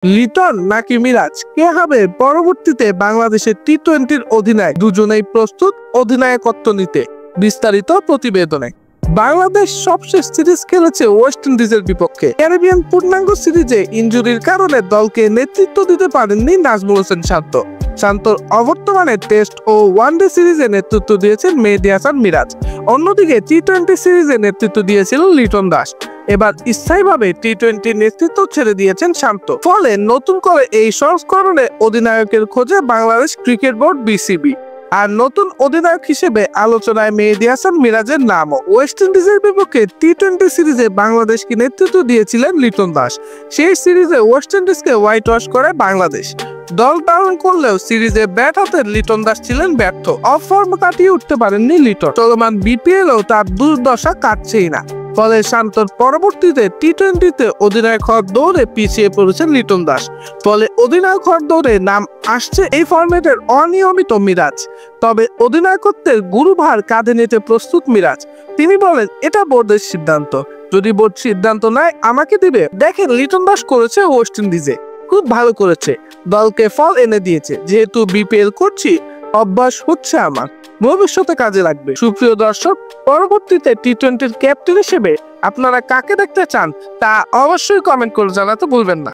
লিটন নাকি মিরাজ, কে হবে পরবর্তীতে বাংলাদেশের টি-20-র অধিনায়ক? দুজনেই প্রস্তুত অধিনায়কত্ব নিতে। বিস্তারিত প্রতিবেদনে। বাংলাদেশ সবশেষ সিরিজ খেলেছে ওয়েস্ট ইন্ডিজের বিপক্ষে। ক্যারিবিয়ান পূর্ণাঙ্গ সিরিজে ইনজুরির কারণে দলকে নেতৃত্ব দিতে পারেননি নাজমুল হোসেন শান্ত। শান্তর অবর্তমানে টেস্ট ও ওয়ানডে সিরিজে নেতৃত্ব দিয়েছেন মেহেদী হাসান মিরাজ। অন্যদিকে টি-20 সিরিজে নেতৃত্ব দিয়েছিল লিটন দাস। এবার স্থায়ীভাবে টি-20 নেতৃত্ব ছেড়ে দিয়েছেন শান্ত। ফলে নতুন করে এই সংস্করণে অধিনায়কের খোঁজে বাংলাদেশ ক্রিকেট বোর্ড বিসিবি। আর নতুন অধিনায়ক হিসেবে আলোচনায় মেহেদী হাসান মিরাজের নামও। ওয়েস্ট ইন্ডিজের বিপক্ষে টি-20 সিরিজে বাংলাদেশকে নেতৃত্ব দিয়েছিলেন লিটন দাস। সেই সিরিজে ওয়েস্ট ইন্ডিজকে হোয়াইট ওয়াশ করে বাংলাদেশ। দল ধারণ করলেও সিরিজে ব্যাট হাতে লিটন দাস ছিলেন ব্যর্থ। অফ ফর্ম কাটিয়ে উঠতে পারেননি লিটন। চলমান বিপিএলও তার দুর্দশা কাটছেই না। ফলে শান্তর পরবর্তীতে টি-20-তে অধিনায়ক হওয়ার দৌড়ে পিছিয়ে পড়েছেন লিটন দাস। ফলে অধিনায়ক হওয়ার দৌড়ে নাম আসছে এই ফরম্যাটের অনিয়মিত মিরাজ। তবে অধিনায়কত্বের গুরুভার কাঁধে নিতে প্রস্তুত মিরাজ। তিনি বলেন, এটা বোর্ডের সিদ্ধান্ত, যদি বোর্ড সিদ্ধান্ত নেয় আমাকে দিবে। দেখেন, লিটন দাস করেছে ওয়েস্ট ইন্ডিজে, খুব ভালো করেছে, দলকে ফল এনে দিয়েছে। যেহেতু বিপিএল করছি, অভ্যাস হচ্ছে আমার, ভবিষ্যতে কাজে লাগবে। সুপ্রিয় দর্শক, পরবর্তীতে টি-20-র ক্যাপ্টেন হিসেবে আপনারা কাকে দেখতে চান তা অবশ্যই কমেন্ট করে জানাতে ভুলবেন না।